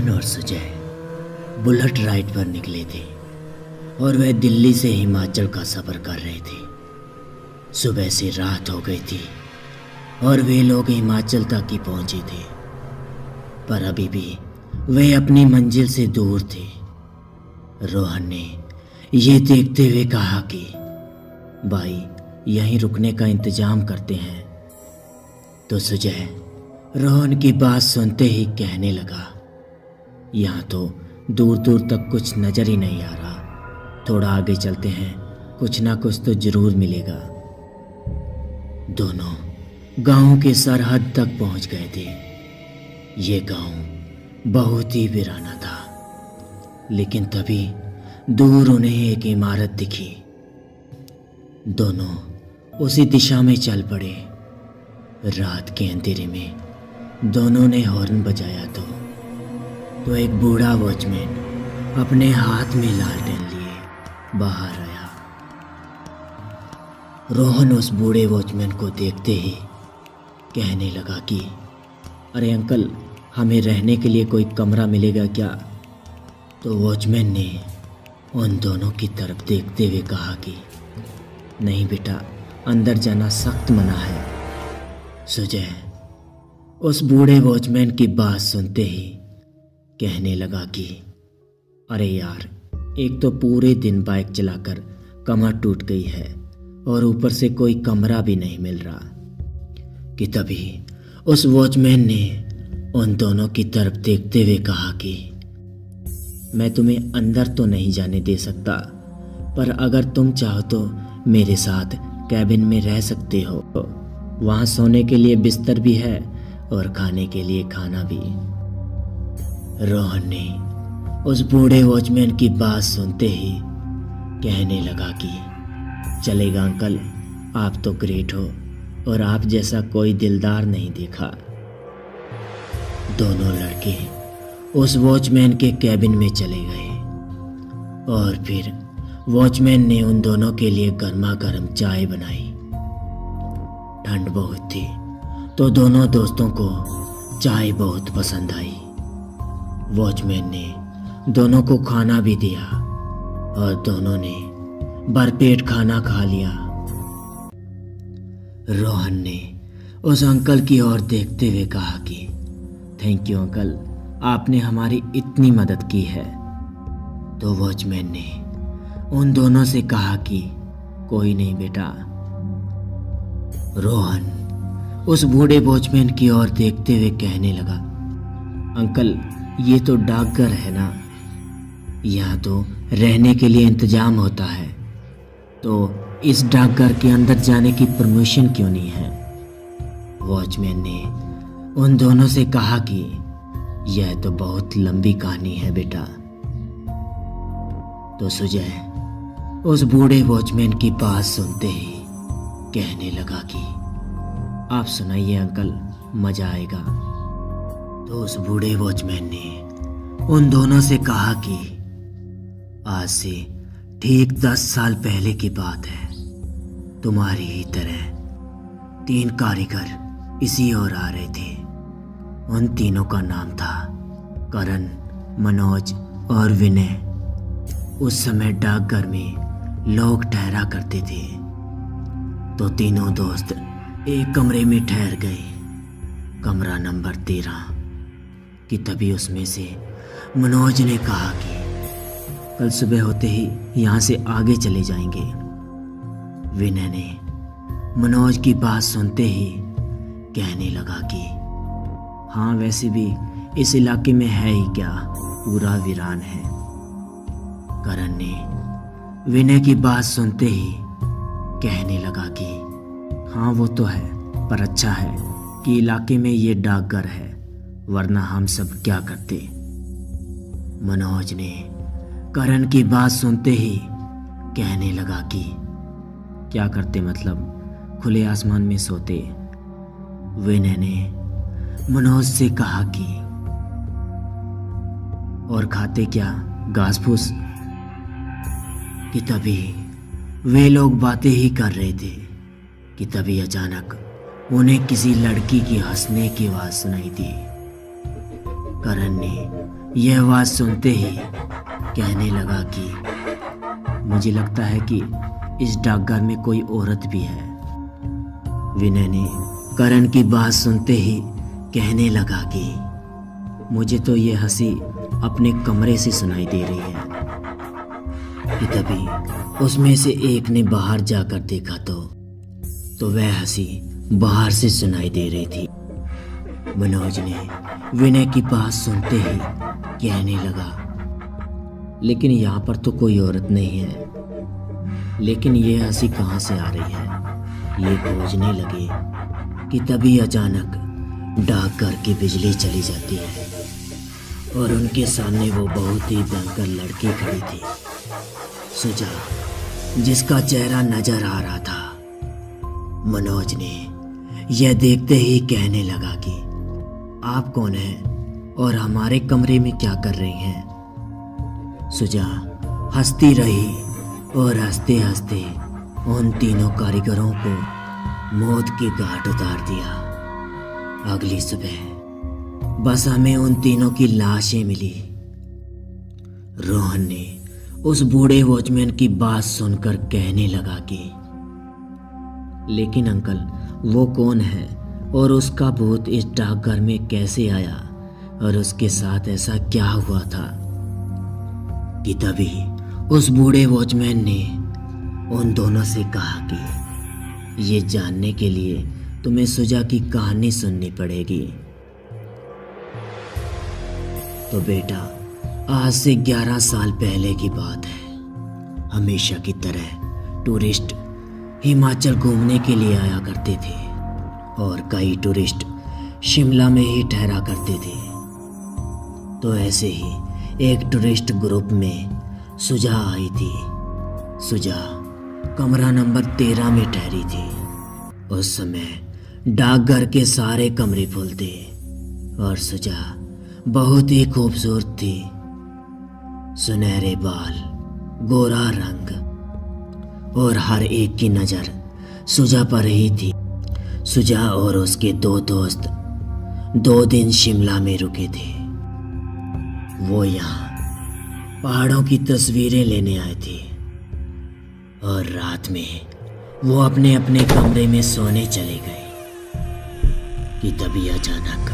रोहन और Sujay bullet ride पर निकले थे और वह दिल्ली से हिमाचल का सफ़र कर रहे थे। सुबह से रात हो गई थी और वे लोग हिमाचल तक ही पहुंचे थे, पर अभी भी वे अपनी मंजिल से दूर थे। रोहन ने ये देखते हुए कहा कि भाई यहीं रुकने का इंतज़ाम करते हैं। तो सुजय रोहन की बात सुनते ही कहने लगा, यहाँ तो दूर दूर तक कुछ नज़र ही नहीं आ रहा, थोड़ा आगे चलते हैं, कुछ ना कुछ तो ज़रूर मिलेगा। दोनों गांव के सरहद तक पहुंच गए थे। ये गांव बहुत ही वीराना था, लेकिन तभी दूर उन्हें एक इमारत दिखी। दोनों उसी दिशा में चल पड़े। रात के अंधेरे में दोनों ने हॉर्न बजाया तो एक बूढ़ा वॉचमैन अपने हाथ में लालटेन लिए बाहर आया। रोहन उस बूढ़े वॉचमैन को देखते ही कहने लगा कि अरे अंकल, हमें रहने के लिए कोई कमरा मिलेगा क्या? तो वॉचमैन ने उन दोनों की तरफ देखते हुए कहा कि नहीं बेटा, अंदर जाना सख्त मना है। सुजय उस बूढ़े वॉचमैन की बात सुनते ही कहने लगा कि अरे यार, एक तो पूरे दिन बाइक चलाकर कमर टूट गई है और ऊपर से कोई कमरा भी नहीं मिल रहा कि तभी उस वॉचमैन ने उन दोनों की तरफ देखते हुए कहा कि मैं तुम्हें अंदर तो नहीं जाने दे सकता, पर अगर तुम चाहो तो मेरे साथ कैबिन में रह सकते हो। वहाँ सोने के लिए बिस्तर भी है और खाने के लिए खाना भी। रोहन ने उस बूढ़े वॉचमैन की बात सुनते ही कहने लगा कि चलेगा अंकल, आप तो ग्रेट हो और आप जैसा कोई दिलदार नहीं देखा। दोनों लड़के उस वॉचमैन के कैबिन में चले गए और फिर वॉचमैन ने उन दोनों के लिए गर्मा गर्म चाय बनाई। ठंड बहुत थी तो दोनों दोस्तों को चाय बहुत पसंद आई। वॉचमैन ने दोनों को खाना भी दिया और दोनों ने भरपेट खाना खा लिया। रोहन ने उस अंकल की ओर देखते हुए कहा कि थैंक यू अंकल, आपने हमारी इतनी मदद की है। तो वॉचमैन ने उन दोनों से कहा कि कोई नहीं बेटा। रोहन उस बूढ़े वॉचमैन की ओर देखते हुए कहने लगा, अंकल ये तो डाकघर है ना, यहाँ तो रहने के लिए इंतजाम होता है, तो इस डाकघर के अंदर जाने की परमिशन क्यों नहीं है? वॉचमैन ने उन दोनों से कहा कि यह तो बहुत लंबी कहानी है बेटा। तो सुजय उस बूढ़े वॉचमैन की बात सुनते ही कहने लगा कि आप सुनाइए अंकल, मजा आएगा। तो उस बूढ़े वॉचमैन ने उन दोनों से कहा कि आज से ठीक 10 साल पहले की बात है। तुम्हारी ही तरह 3 कारीगर इसी ओर आ रहे थे। उन तीनों का नाम था करण, मनोज और विनय। उस समय डाकघर में लोग ठहरा करते थे, तो तीनों दोस्त एक कमरे में ठहर गए, कमरा नंबर 13 कि तभी उसमें से मनोज ने कहा कि कल सुबह होते ही यहाँ से आगे चले जाएंगे। विनय ने मनोज की बात सुनते ही कहने लगा कि हाँ, वैसे भी इस इलाके में है ही क्या, पूरा वीरान है। करण ने विनय की बात सुनते ही कहने लगा कि हाँ वो तो है, पर अच्छा है कि इलाके में ये डाकघर है, वरना हम सब क्या करते। मनोज ने करण की बात सुनते ही कहने लगा कि क्या करते मतलब, खुले आसमान में सोते। विनय ने मनोज से कहा कि और खाते क्या, घास फूस? कि तभी वे लोग बातें ही कर रहे थे कि तभी अचानक उन्हें किसी लड़की की हंसने की आवाज़ सुनाई दी। करण ने यह आवाज सुनते ही कहने लगा कि मुझे लगता है कि इस डाकघर में कोई औरत भी है। विनय ने करण की बात सुनते ही कहने लगा कि मुझे तो ये हंसी अपने कमरे से सुनाई दे रही है। कि तभी उसमें से एक ने बाहर जाकर देखा तो वह हंसी बाहर से सुनाई दे रही थी। मनोज ने विनय की बात सुनते ही कहने लगा, लेकिन यहाँ पर तो कोई औरत नहीं है, लेकिन ये हंसी कहाँ से आ रही है? ये खोजने लगे कि तभी अचानक डाकघर की बिजली चली जाती है और उनके सामने वो बहुत ही भयंकर लड़की खड़ी थी, सुजा, जिसका चेहरा नजर आ रहा था। मनोज ने यह देखते ही कहने लगा कि आप कौन हैं और हमारे कमरे में क्या कर रही हैं? सुजा हंसती रही और हंसते हंसते उन तीनों कारीगरों को मौत के घाट उतार दिया। अगली सुबह बस हमें उन तीनों की लाशें मिली। रोहन ने उस बूढ़े वॉचमैन की बात सुनकर कहने लगा कि लेकिन अंकल, वो कौन है और उसका भूत इस डाकघर में कैसे आया और उसके साथ ऐसा क्या हुआ था? कि तभी उस बूढ़े वॉचमैन ने उन दोनों से कहा कि ये जानने के लिए तुम्हें सुजा की कहानी सुननी पड़ेगी। तो बेटा, आज से 11 साल पहले की बात है। हमेशा की तरह टूरिस्ट हिमाचल घूमने के लिए आया करते थे और कई टूरिस्ट शिमला में ही ठहरा करते थे। तो ऐसे ही एक टूरिस्ट ग्रुप में सुजा आई थी। सुजा कमरा नंबर 13 में ठहरी थी। उस समय डाकघर के सारे कमरे फुल थे और सुजा बहुत ही खूबसूरत थी। सुनहरे बाल, गोरा रंग और हर एक की नज़र सुजा पर ही थी। सुजा और उसके 2 दोस्त 2 दिन शिमला में रुके थे। वो यहाँ पहाड़ों की तस्वीरें लेने आए थे और रात में वो अपने अपने कमरे में सोने चले गए। कि तभी अचानक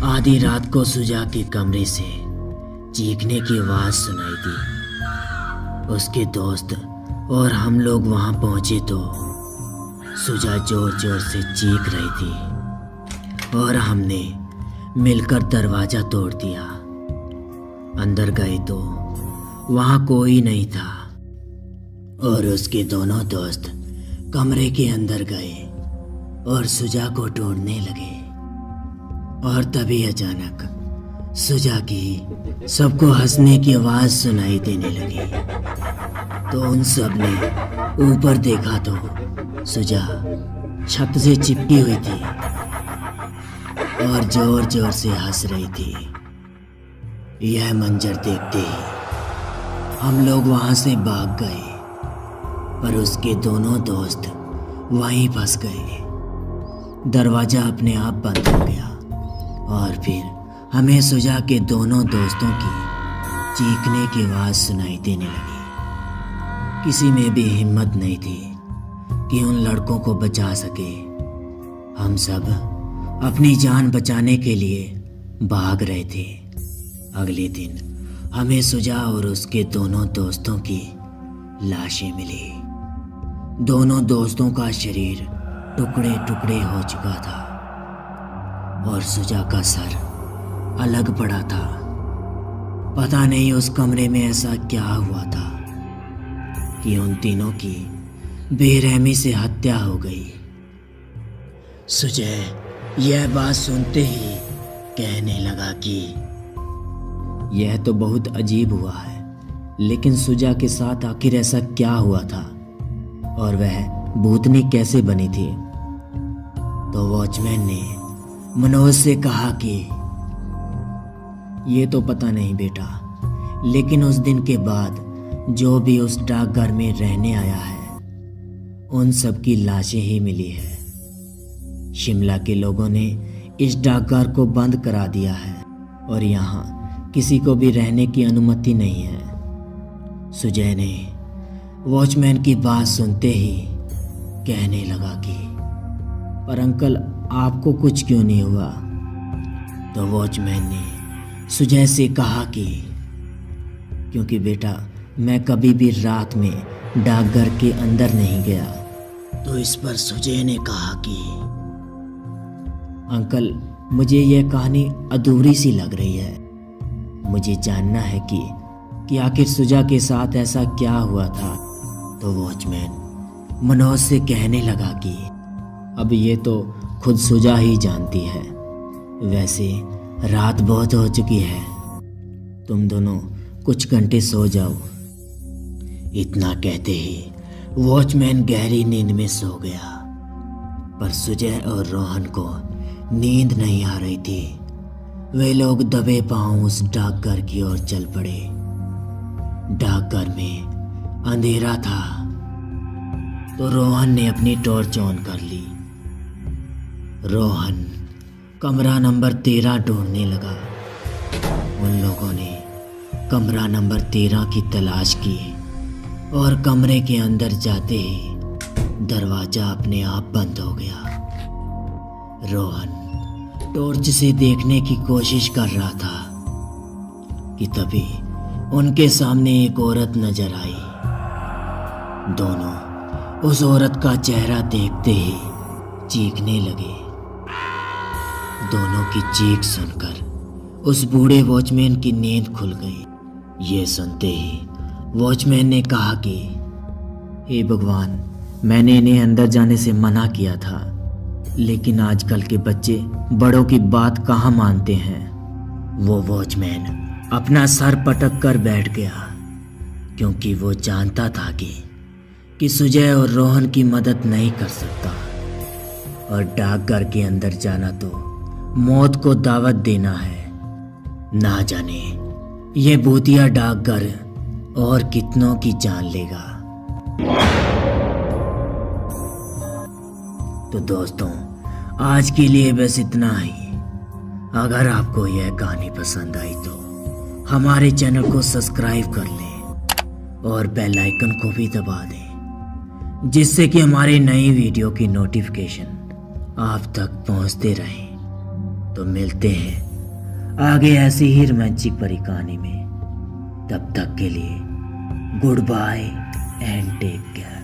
आधी रात को सुजा के कमरे से चीखने की आवाज़ सुनाई दी। उसके दोस्त और हम लोग वहाँ पहुँचे तो सुजा जोर जोर से चीख रही थी और हमने मिलकर दरवाज़ा तोड़ दिया। अंदर गए तो वहाँ कोई नहीं था और उसके दोनों दोस्त कमरे के अंदर गए और सुजा को ढूंढने लगे। और तभी अचानक सुजा की सबको हंसने की आवाज़ सुनाई देने लगी। तो उन सब ने ऊपर देखा तो सुजा छत से चिपकी हुई थी और जोर जोर से हंस रही थी। यह मंजर देखते ही हम लोग वहां से भाग गए, पर उसके दोनों दोस्त वहीं फंस गए। दरवाजा अपने आप बंद हो गया और फिर हमें सुजा के दोनों दोस्तों की चीखने की आवाज़ सुनाई देने लगी। किसी में भी हिम्मत नहीं थी कि उन लड़कों को बचा सके। हम सब अपनी जान बचाने के लिए भाग रहे थे। अगले दिन हमें सुजा और उसके दोनों दोस्तों की लाशें मिली। दोनों दोस्तों का शरीर टुकड़े टुकड़े हो चुका था और सुजा का सर अलग पड़ा था। पता नहीं उस कमरे में ऐसा क्या हुआ था कि उन तीनों की बेरहमी से हत्या हो गई। सुजय यह बात सुनते ही कहने लगा कि यह तो बहुत अजीब हुआ है, लेकिन सुजा के साथ आखिर ऐसा क्या हुआ था और वह भूतनी कैसे बनी थी? तो वॉचमैन ने मनोज से कहा कि ये तो पता नहीं बेटा, लेकिन उस दिन के बाद जो भी उस डाकघर में रहने आया है उन सब की लाशें ही मिली है। शिमला के लोगों ने इस डाकघर को बंद करा दिया है और यहाँ किसी को भी रहने की अनुमति नहीं है। सुजय ने वॉचमैन की बात सुनते ही कहने लगा कि पर अंकल, आपको कुछ क्यों नहीं हुआ? तो वॉचमैन ने सुजय से कहा कि क्योंकि बेटा, मैं कभी भी रात में डाकघर के अंदर नहीं गया। तो इस पर सुजय ने कहा कि अंकल, मुझे यह कहानी अधूरी सी लग रही है। मुझे जानना है कि आखिर सुजा के साथ ऐसा क्या हुआ था। तो वॉचमैन मनोज से कहने लगा कि अब ये तो खुद सुजा ही जानती है। वैसे रात बहुत हो चुकी है, तुम दोनों कुछ घंटे सो जाओ। इतना कहते ही वॉचमैन गहरी नींद में सो गया। पर सुजय और रोहन को नींद नहीं आ रही थी। वे लोग दबे पांव उस डाकघर की ओर चल पड़े। डाकघर में अंधेरा था तो रोहन ने अपनी टॉर्च ऑन कर ली। रोहन कमरा नंबर 13 ढूंढने लगा। उन लोगों ने कमरा नंबर 13 की तलाश की और कमरे के अंदर जाते ही दरवाजा अपने आप बंद हो गया। रोहन टॉर्च से देखने की कोशिश कर रहा था कि तभी उनके सामने एक औरत नजर आई। दोनों उस औरत का चेहरा देखते ही चीखने लगे। दोनों की चीख सुनकर उस बूढ़े वॉचमैन की नींद खुल गई। ये सुनते ही वॉचमैन ने कहा कि हे भगवान, मैंने इन्हें अंदर जाने से मना किया था, लेकिन आजकल के बच्चे बड़ों की बात कहाँ मानते हैं। वो वॉचमैन अपना सर पटक कर बैठ गया, क्योंकि वो जानता था कि सुजय और रोहन की मदद नहीं कर सकता और डाकघर के अंदर जाना तो मौत को दावत देना है। ना जाने ये भूतिया डाकघर और कितनों की जान लेगा। तो दोस्तों, आज के लिए बस इतना ही। अगर आपको यह कहानी पसंद आई तो हमारे चैनल को सब्सक्राइब कर लें और बेल आइकन को भी दबा दें, जिससे कि हमारे नई वीडियो की नोटिफिकेशन आप तक पहुंचते रहें। तो मिलते हैं आगे ऐसी ही रोमांचिक भरी कहानी में। तब तक के लिए good bye and take care.